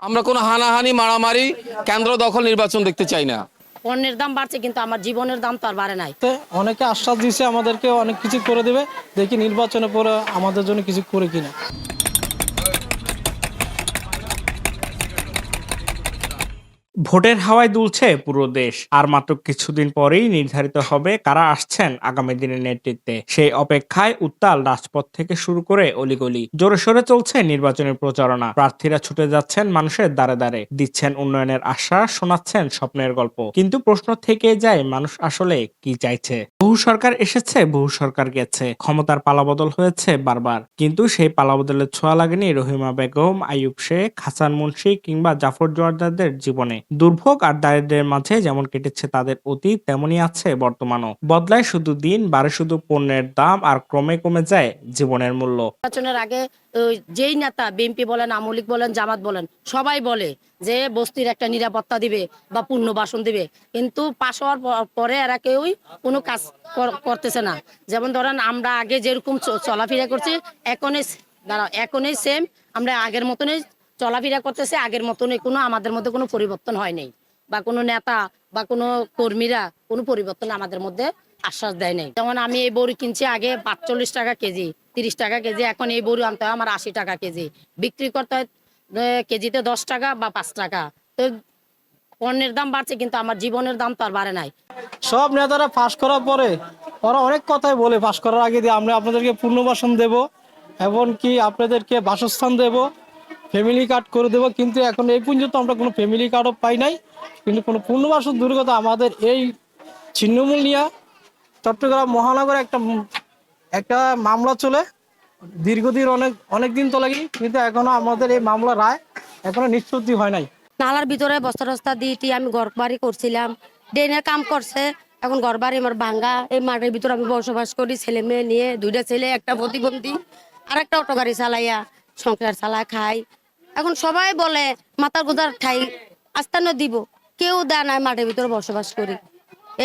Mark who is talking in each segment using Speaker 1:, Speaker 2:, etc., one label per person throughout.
Speaker 1: আমরা কোনো হানাহানি মারামারি কেন্দ্র দখল নির্বাচন দেখতে চাই না।
Speaker 2: পণ্যের দাম বাড়ছে কিন্তু আমার জীবনের দাম তো আর বাড়ে নাই।
Speaker 3: অনেকে আশ্বাস দিয়েছে আমাদেরকে অনেক কিছু করে দেবে, দেখি নির্বাচনের পরে আমাদের জন্য কিছু করে কিনা।
Speaker 4: ভোটের হাওয়ায় দুলছে পুরো দেশ। আর মাত্র কিছুদিন পরেই নির্ধারিত হবে কারা আসছেন আগামী দিনের নেতৃত্বে। সেই অপেক্ষায় উত্তাল রাজপথ থেকে শুরু করে অলিগলি, জোরে সোরে চলছে নির্বাচনের প্রচারণা। প্রার্থীরা ছুটে যাচ্ছেন মানুষের দ্বারে দ্বারে, দিচ্ছেন উন্নয়নের আশ্বাস, শোনাচ্ছেন স্বপ্নের গল্প। কিন্তু প্রশ্ন থেকে যায়, মানুষ আসলে কি চাইছে? বহু সরকার এসেছে, বহু সরকার গেছে, ক্ষমতার পালাবদল হয়েছে বারবার, কিন্তু সেই পালাবদলের ছোঁয়া লাগেনি রহিমা বেগম, আইয়ুব শেখ, হাসান মুন্সি কিংবা জাফর জোয়ারদারদের জীবনে। দুর্ভোগ আর দারিদ্র্যের মাঝে যেমন কেটেছে তাদের অতীত, তেমনই আছে বর্তমানও। বদলায় শুধু দিন, বাড়ে শুধু পণ্যের দাম, আর ক্রমে কমে যায় জীবনের মূল্য।
Speaker 2: নির্বাচনের আগে যেই নেতা, বিএনপি বলেন, আওয়ামী লীগ বলেন, জামাত বলেন, সবাই বলে যে বস্তির একটা নিরাপত্তা দিবে বা পুনর্বাসন দিবে, কিন্তু পাশ হওয়ার পরে এরা কেউই কোনো কাজ করতেছে না। যেমন ধরেন আমরা আগে যেরকম চলাফেরা করছি, এখনই সেম আমরা আগের মতনই চলাফেরা করতেছে, আগের মতনই কোনো আমাদের মধ্যে কোনো পরিবর্তন হয়নি, বা কোনো নেতা বা কোনো কর্মীরা কোনো পরিবর্তন আমাদের মধ্যে আশ্বাস দেয় নাই। যেমন আমি এই বড়ি কিনছি আগে ৪৫ টাকা কেজি, ৩০ টাকা কেজি, এখন এই বড়ি আনতে হয় আমার ৮০ টাকা কেজি, বিক্রি করতে হয় কেজিতে ১০ টাকা বা ৫ টাকা। তো পণ্যের দাম বাড়ছে কিন্তু আমার জীবনের দাম তো আর বাড়ে নাই।
Speaker 3: সব নেতারা পাশ করার পরে ওরা অনেক কথাই বলে, পাশ করার আগে দিয়ে আমরা আপনাদেরকে পুনর্বাসন দেব, এমনকি আপনাদেরকে বাসস্থান দেব, ফ্যামিলি কার্ড করে দেব, কিন্তু এখন এই পর্যন্ত আমরা কোনো ফ্যামিলি কার্ডও পাই নাই। কিন্তু কোনো পুনর্বাসন দুর্গত আমাদের এই ছিন্নমূল নিয়ে চট্টগ্রাম মহানগরে একটা মামলা চলে দীর্ঘদিন, অনেক দিন তো লাগে, কিন্তু এখনো আমাদের এই মামলা রায় এখনো নিষ্পত্তি হয় নাই।
Speaker 5: নালার ভিতরে বস্তা টস্তা দিয়ে আমি ঘর বাড়ি করছিলাম, ড্রেনের কাম করছে, এখন ঘর বাড়ি আমার ভাঙ্গা। এই মাঠের ভিতরে আমি বসবাস করি, ছেলে মেয়ে নিয়ে, 2টা ছেলে, একটা প্রতিবন্ধী, আর একটা অটো গাড়ি চালাইয়া সংসার চালা খাই। এখন সবাই বলে মাথার গোদার ঠাই আস্তানো দিব, কেউ দেয় না, মাঠের ভিতরে বসবাস করি।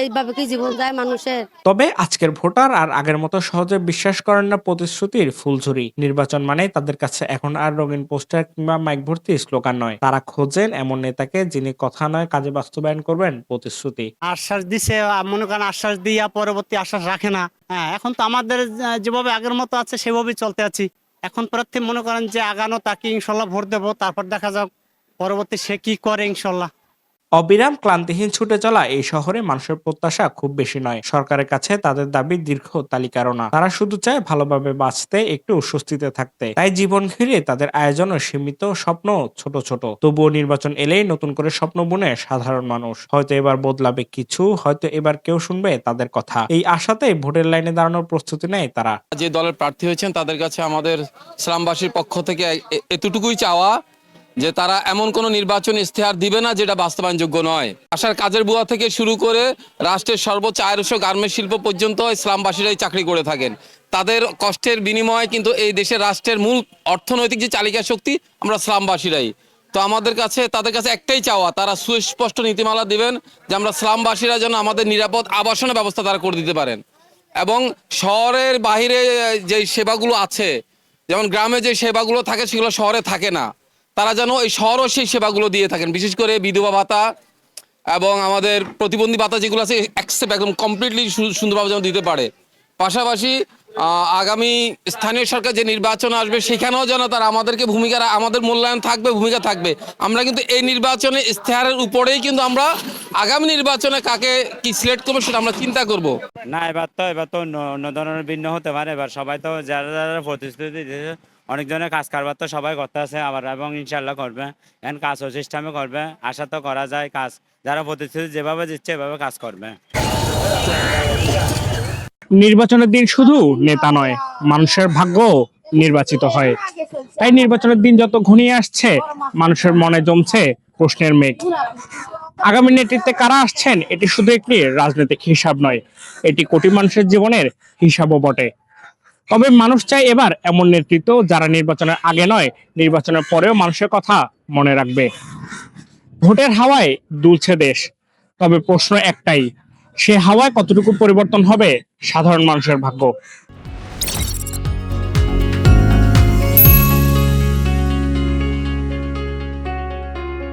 Speaker 5: এইভাবে কি জীবন যায় মানুষের?
Speaker 4: তবে আজকের ভোটার আর আগের মতো সহজে বিশ্বাস করেন না প্রতিশ্রুতির ফুলঝুরি। নির্বাচন মানে তাদের কাছে এখন আর রঙিন পোস্টার কিংবা মাইক ভর্তি স্লোগান নয়। তারা খোঁজেন এমন নেতাকে যিনি কথা নয় কাজে বাস্তবায়ন করবেন প্রতিশ্রুতি।
Speaker 6: আশ্বাস দিছে, মনে করেন আশ্বাস দিয়া পরবর্তী আশ্বাস রাখে না। হ্যাঁ, এখন তো আমাদের যেভাবে আগের মতো আছে সেভাবেই চলতে আছি। এখন প্রার্থী মনে করেন যে আগানো, তাকে ইনশাল্লাহ ভোট দেবো, তারপর দেখা যাক পরবর্তী সে কি করে ইনশাল্লাহ।
Speaker 4: অবিরাম ক্লান্তিহীন ছুটে চলা এই শহরে মানুষের প্রত্যাশা খুব বেশি নয়। সরকারের কাছে তাদের দাবি দীর্ঘ তালিকারও না। তারা শুধু চায় ভালোভাবে বাঁচতে, একটু স্বস্তিতে থাকতে। তাই জীবন ঘিরে তাদের আয়োজনও সীমিত, স্বপ্ন ছোট ছোট। তবুও নির্বাচন এলেই নতুন করে স্বপ্ন বুনে সাধারণ মানুষ। হয়তো এবার বদলাবে কিছু, হয়তো এবার কেউ শুনবে তাদের কথা। এই আশাতেই ভোটের লাইনে দাঁড়ানোর প্রস্তুতি নেয় তারা।
Speaker 1: যে দলের প্রার্থী হয়েছেন তাদের কাছে আমাদের ইসলামবাসীর পক্ষ থেকে এতটুকুই চাওয়া যে তারা এমন কোনো নির্বাচন ইশতেহার দিবে না যেটা বাস্তবায়নযোগ্য নয়। আশার কাজের বুয়া থেকে শুরু করে রাষ্ট্রের সর্বোচ্চ আয়রস গার্মেন্টস শিল্প পর্যন্ত ইসলামবাসীরাই চাকরি করে থাকেন। তাদের কষ্টের বিনিময়ে কিন্তু এই দেশের রাষ্ট্রের মূল অর্থনৈতিক যে চালিকা শক্তি আমরা ইসলামবাসীরাই। তো আমাদের কাছে তাদের কাছে একটাই চাওয়া, তারা সুস্পষ্ট নীতিমালা দিবেন যে আমরা ইসলামবাসীরা যেন আমাদের নিরাপদ আবাসনের ব্যবস্থা তারা করে দিতে পারেন। এবং শহরের বাহিরে যে সেবাগুলো আছে, যেমন গ্রামে যে সেবাগুলো থাকে সেগুলো শহরে থাকে না, তারা যেন এই শহরও সেই সেবাগুলো দিয়ে থাকেন। বিশেষ করে বিধবা ভাতা এবং আমাদের প্রতিবন্ধী ভাতা যেগুলো আছে অ্যাকসেপ্ট একদম কমপ্লিটলি সুন্দরভাবে যেন দিতে পারে। পাশাপাশি আগামী স্থানীয় সরকার যে নির্বাচন আসবে সেখানেও যেন তারা আমাদের মূল্যায়ন থাকবে, ভূমিকা থাকবে। আমরা কিন্তু এই নির্বাচনে ইশতেহারের উপরেই কিন্তু আমরা আগামী নির্বাচনে কাকে কি সিলেক্ট করবো সেটা আমরা চিন্তা করব।
Speaker 7: না, এবার তো অন্য ধরনের ভিন্ন হতে পারে। এবার সবাই তো যারা যারা প্রতিশ্রুতি দিয়েছে, অনেক ধরনের কাজ কারবার তো সবাই করতে আছে আবার, এবং ইনশাল্লাহ করবে। এখন কাজ ও সিস্টেমে করবে, আশা তো করা যায় কাজ যারা প্রতিশ্রুতি যেভাবে দিচ্ছে এভাবে কাজ করবে।
Speaker 4: নির্বাচনের দিন শুধু নেতা নয়, মানুষের ভাগ্য নির্বাচিত হয়। তাই নির্বাচনের দিন যত ঘনিয়ে আসছে, মানুষের মনে জমছে প্রশ্নের মেঘ। আগামী নেতৃত্বে কারা আসছেন, এটি শুধু একটি রাজনৈতিক হিসাব নয়, এটি কোটি মানুষের জীবনের হিসাবও বটে। তবে মানুষ চায় এবার এমন নেতৃত্ব যারা নির্বাচনের আগে নয়, নির্বাচনের পরেও মানুষের কথা মনে রাখবে। ভোটের হাওয়ায় দুলছে দেশ, তবে প্রশ্ন একটাই, সে হাওয়ায় কতটুকু পরিবর্তন হবে সাধারণ মানুষের ভাগ্য।